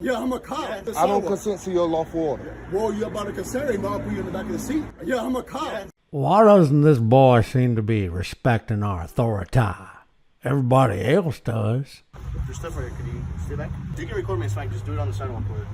Yeah, I'm a cop. Yeah, I don't consent to your lawful order. Well, you're about to consider him. I'll put you in the back of the seat. Yeah, I'm a cop. Why doesn't this boy seem to be respecting our authority? Everybody else does. There's stuff right here. Could you stay back? You can record me, it's fine. Just do it on the sidewalk over there.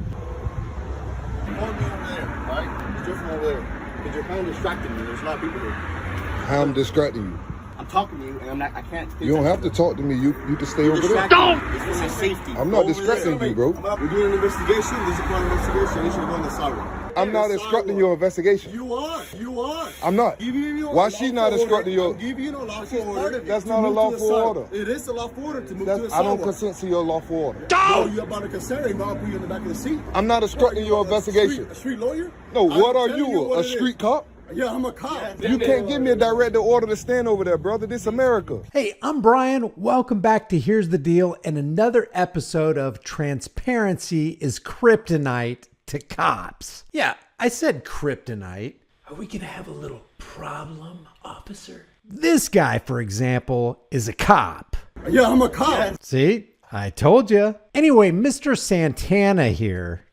Hold me over there, right? It's different over there. Because you're kind of distracting me. There's a lot of people here. How I'm distracting you? I'm talking to you, and I can't. You don't have to talk to me. You can stay over there. Don't! It's for my safety. I'm not distracting you, bro. We're doing an investigation. This is part of the investigation. You should go on the sidewalk. I'm not instructing your investigation. You are. You are. I'm not. Why she not instructing your? I'm giving you a lawful order. That's not a lawful order. It is a lawful order to move to the sidewalk. I don't consent to your lawful order. No, you're about to consider him. I'll put you in the back of the seat. I'm not instructing your investigation. A street lawyer? No, what are you? A street cop? Yeah, I'm a cop. You can't give me a directed order to stand over there, brother. This America. Hey, I'm Brian. Welcome back to Here's the Deal and another episode of Transparency is Kryptonite to Cops. Yeah, I said kryptonite. Are we going to have a little problem, officer? This guy, for example, is a cop. Yeah, I'm a cop. See? I told you. Anyway, Mr. Santana here.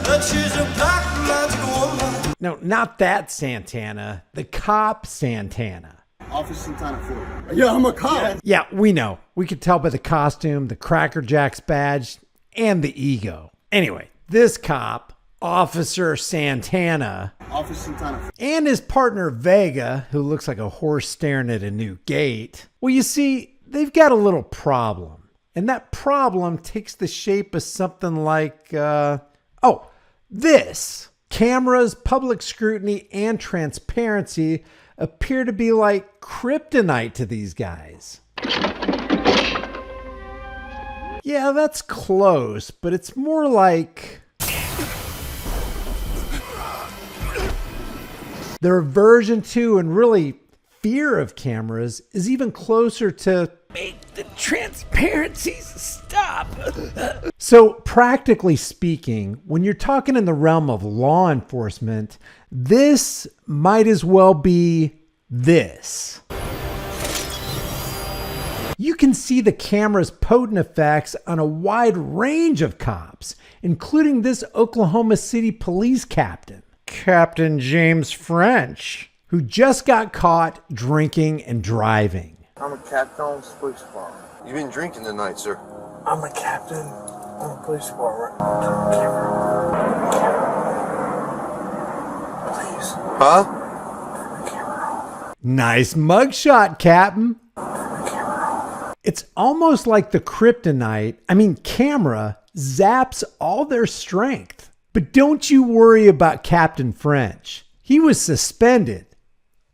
No, not that Santana. The cop Santana. Officer Santana 4. Yeah, I'm a cop. Yeah, we know. We could tell by the costume, the Cracker Jacks badge, and the ego. Anyway, this cop, Officer Santana, Officer Santana 4. and his partner Vega, who looks like a horse staring at a new gate. Well, you see, they've got a little problem. And that problem takes the shape of something like, this. Cameras, public scrutiny, and transparency appear to be like kryptonite to these guys. Yeah, that's close, but it's more like their aversion to and really fear of cameras is even closer to make the transparencies stop. So practically speaking, when you're talking in the realm of law enforcement, this might as well be this. You can see the camera's potent effects on a wide range of cops, including this Oklahoma City police captain, Captain James French, who just got caught drinking and driving. I'm a captain on the police department. You've been drinking tonight, sir. I'm a captain on the police department. Please. Huh? Nice mugshot, Captain. It's almost like the camera zaps all their strength. But don't you worry about Captain French. He was suspended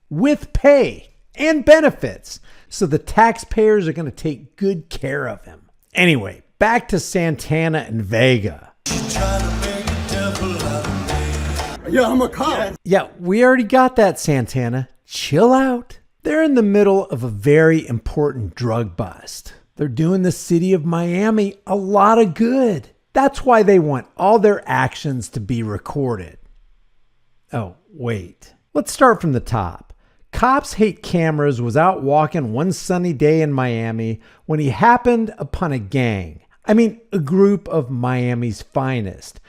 with pay and benefits, so the taxpayers are going to take good care of him. Anyway, back to Santana and Vega. Yeah, I'm a cop. Yeah, we already got that, Santana. Chill out. They're in the middle of a very important drug bust. They're doing the city of Miami a lot of good. That's why they want all their actions to be recorded. Oh, wait. Let's start from the top. Cops Hate Cameras was out walking one sunny day in Miami when he happened upon a gang. A group of Miami's finest.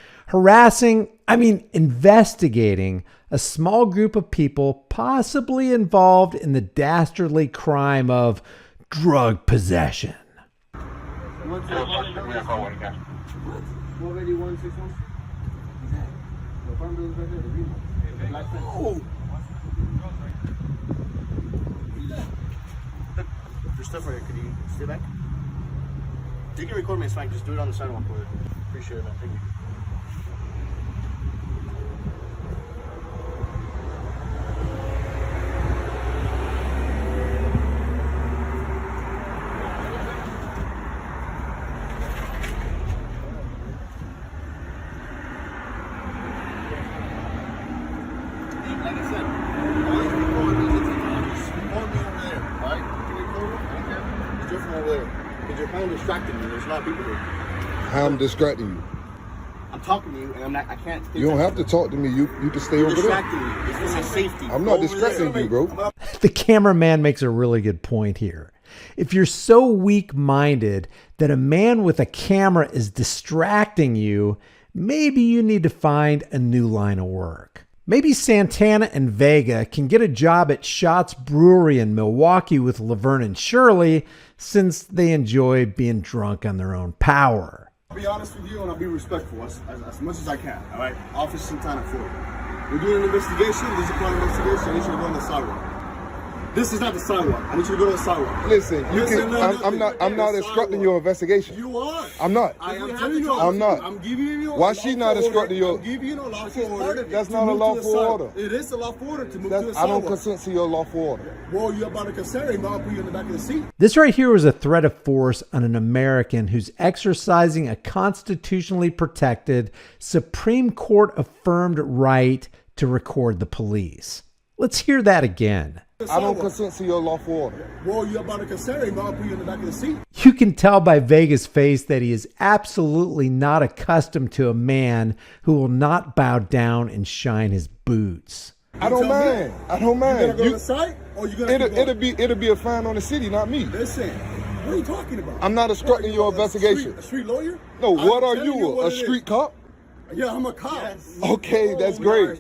Investigating a small group of people possibly involved in the dastardly crime of drug possession. There's stuff right here. Could you stay back? You can record me, it's fine. Just do it on the sidewalk over there. Appreciate it, man. Thank you. Like I said, all these people are just hold me over there, right? Can you record me? Okay. It's different over there. Because you're kind of distracting me. There's a lot of people here. How I'm distracting you? I'm talking to you, and I can't. You don't have to talk to me. You can stay over there. You're distracting me. It's for my safety. I'm not distracting you, bro. The cameraman makes a really good point here. If you're so weak-minded that a man with a camera is distracting you, maybe you need to find a new line of work. Maybe Santana and Vega can get a job at Shots Brewery in Milwaukee with Laverne and Shirley, since they enjoy being drunk on their own power. I'll be honest with you and I'll be respectful as much as I can, all right? Officer Santana for you. We're doing an investigation. This is a part of investigation. I need you to go on the sidewalk. This is not the sidewalk. I need you to go to the sidewalk. Listen, I'm not instructing your investigation. You are. I'm not. I am telling you. I'm not. I'm giving you. Why she not instructing your? I'm giving you a lawful order. That's not a lawful order. It is a lawful order to move to the sidewalk. I don't consent to your lawful order. Well, you're about to consider him. I'll put you in the back of the seat. This right here was a threat of force on an American who's exercising a constitutionally protected, Supreme Court affirmed right to record the police. Let's hear that again. I don't consent to your lawful order. Well, you're about to consider him. I'll put you in the back of the seat. You can tell by Vega's face that he is absolutely not accustomed to a man who will not bow down and shine his boots. I don't mind. I don't mind. You gonna go to the site, or you gonna? It'll be a fine on the city, not me. Listen, what are you talking about? I'm not obstructing your investigation. A street lawyer? No, what are you? A street cop? Yeah, I'm a cop. Yes. Okay, that's great.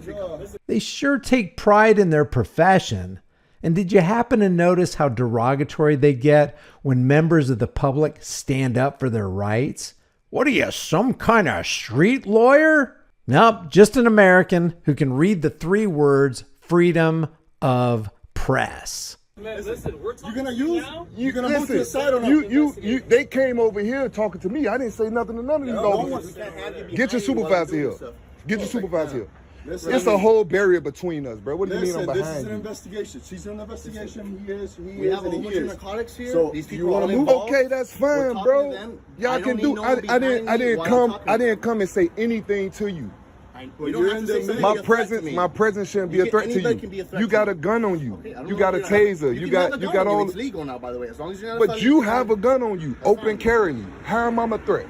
They sure take pride in their profession. And did you happen to notice how derogatory they get when members of the public stand up for their rights? What are you, some kind of street lawyer? Nope, just an American who can read the 3 words, freedom of press. Man, listen, we're talking you're gonna move to the side or not? They came over here talking to me. I didn't say nothing to none of these officers. Get your supervisor here. Get your supervisor here. Listen, it's a whole barrier between us, bro. What do you mean I'm behind you? This is an investigation. She's an investigation. We have a whole bunch of narcotics here. So these you people want are to move? involved. Okay, that's fine, bro. Y'all can do. I didn't come and say anything to you. My presence shouldn't be a threat to you. You got a gun on you. You got a taser. You got all. It's legal now, by the way, as long as you're not. But you have a gun on you, open carry. How am I a threat?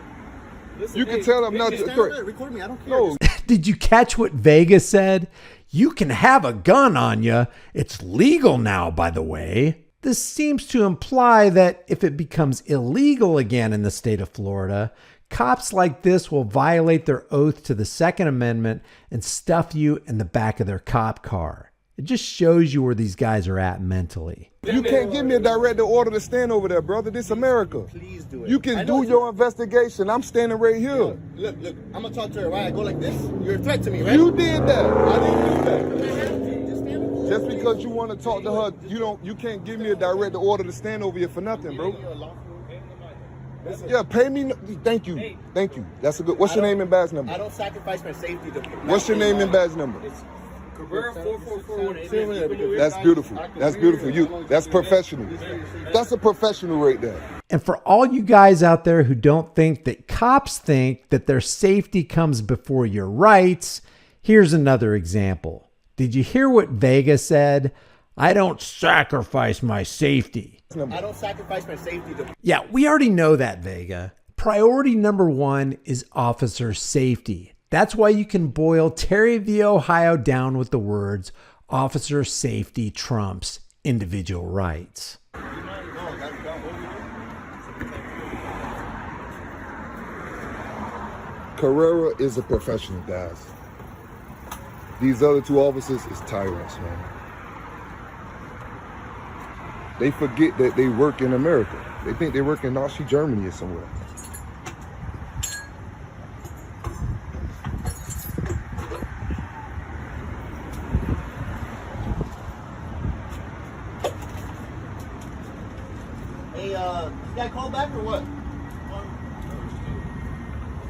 You can tell I'm not a threat. Record me. I don't care. No. Did you catch what Vega said? You can have a gun on you. It's legal now, by the way. This seems to imply that if it becomes illegal again in the state of Florida, cops like this will violate their oath to the Second Amendment and stuff you in the back of their cop car. It just shows you where these guys are at mentally. You can't give me a direct order to stand over there, brother. This America. Please do it. You can do your investigation. I'm standing right here. Look. I'm gonna talk to her. Right? I go like this. You're a threat to me, right? You did that. I didn't do that. Just stand over. Just because you want to talk to her, you can't give me a direct order to stand over here for nothing, bro. Yeah, pay me. Thank you. That's a good. What's your name and badge number? I don't sacrifice my safety to. What's your name and badge number? Cabrera 4441. That's beautiful. That's beautiful. That's professional. That's a professional right there. And for all you guys out there who don't think that cops think that their safety comes before your rights, here's another example. Did you hear what Vega said? I don't sacrifice my safety. I don't sacrifice my safety to. Yeah, we already know that, Vega. Priority number 1 is officer safety. That's why you can boil Terry v. Ohio down with the words, officer safety trumps individual rights. Carrera is a professional, guys. These other 2 officers is tyrants, man. They forget that they work in America. They think they work in Nazi Germany or somewhere. Hey, this guy called back or what?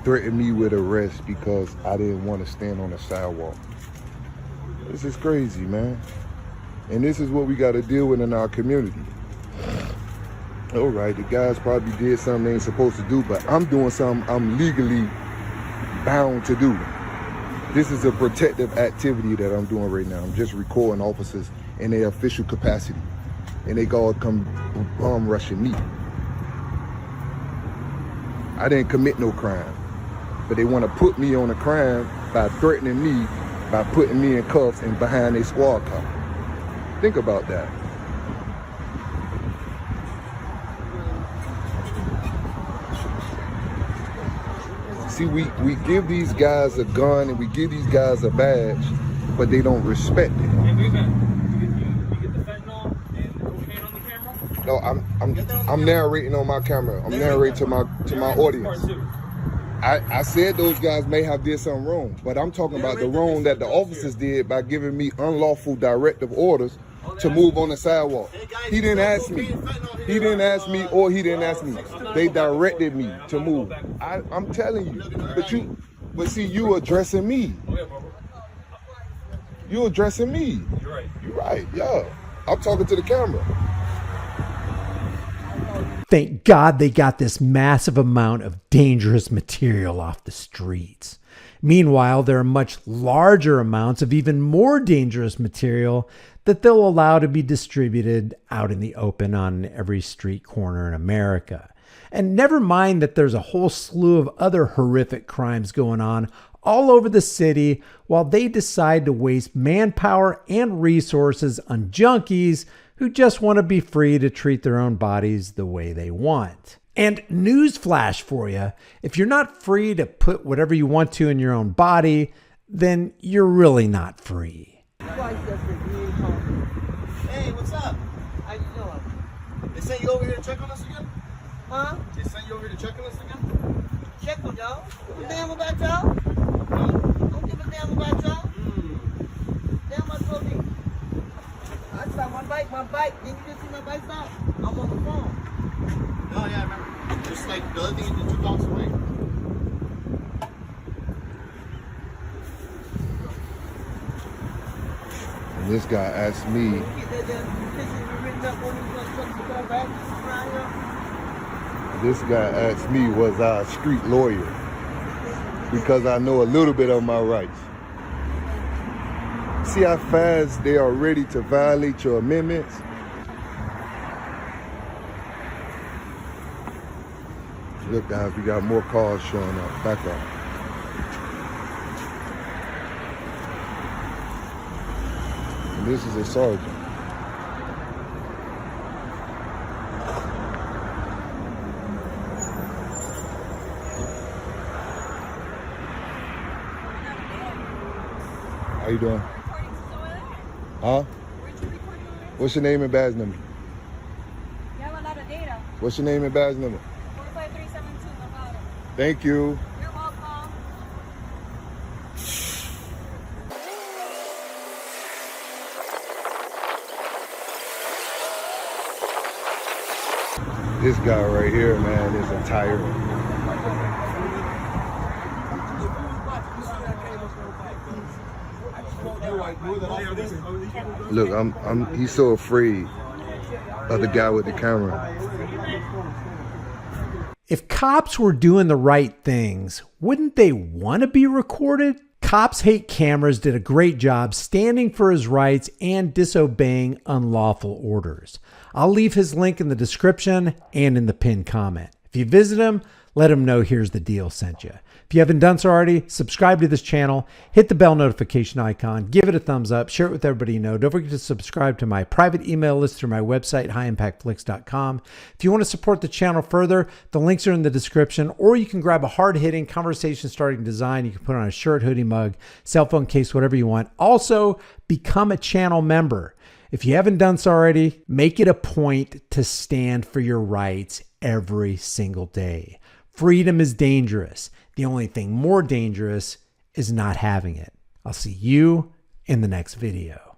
Threatened me with arrest because I didn't want to stand on the sidewalk. This is crazy, man. And this is what we got to deal with in our community. All right, the guys probably did something they ain't supposed to do, but I'm doing something I'm legally bound to do. This is a protective activity that I'm doing right now. I'm just recording officers in their official capacity. And they all come bomb rushing me. I didn't commit no crime, but they want to put me on a crime by threatening me, by putting me in cuffs and behind a squad car. Think about that. See, we give these guys a gun and we give these guys a badge, but they don't respect it. Hey, wait a minute. You get the fentanyl and the cocaine on the camera? No, I'm narrating on my camera. I'm narrating to my audience. I said those guys may have did something wrong, but I'm talking about the wrong that the officers did by giving me unlawful directive orders to move on the sidewalk. He didn't ask me. He didn't ask me, or he didn't ask me. They directed me to move. I'm telling you. But see, you addressing me. You addressing me. You're right. You're right, yeah. I'm talking to the camera. Thank God they got this massive amount of dangerous material off the streets. Meanwhile, there are much larger amounts of even more dangerous material that they'll allow to be distributed out in the open on every street corner in America. And never mind that there's a whole slew of other horrific crimes going on all over the city while they decide to waste manpower and resources on junkies who just want to be free to treat their own bodies the way they want. And newsflash for you, if you're not free to put whatever you want to in your own body, then you're really not free. Hey, what's up? How you doing? They sent you over here to check on us again? Huh? They sent you over here to check on us again? Check on y'all. Give a damn about y'all. Don't give a damn about y'all. Damn my police. I stopped my bike. Didn't you just see my bike stop? I'm on the phone. Oh, yeah, I remember. Just like the other thing you did 2 blocks away. And this guy asked me, You get that damn petition written up on these trucks to come back around here? this guy asked me, was I a street lawyer? Because I know a little bit of my rights. See how fast they are ready to violate your amendments? Look, guys, we got more cars showing up. Back up. And this is a sergeant. How you doing? Huh? What's your name and badge number? You have a lot of data. What's your name and badge number? 45372, no problem. Thank you. You're welcome. This guy right here, man, is a tyrant. Look, he's so afraid of the guy with the camera. If cops were doing the right things, wouldn't they want to be recorded? Cops Hate Cameras did a great job standing for his rights and disobeying unlawful orders. I'll leave his link in the description and in the pinned comment. If you visit him, let him know Here's the Deal sent you. If you haven't done so already, subscribe to this channel, hit the bell notification icon, give it a thumbs up, share it with everybody you know. Don't forget to subscribe to my private email list through my website, highimpactflix.com. If you want to support the channel further, the links are in the description, or you can grab a hard-hitting, conversation-starting design. You can put on a shirt, hoodie, mug, cell phone case, whatever you want. Also, become a channel member. If you haven't done so already, make it a point to stand for your rights every single day. Freedom is dangerous. The only thing more dangerous is not having it. I'll see you in the next video.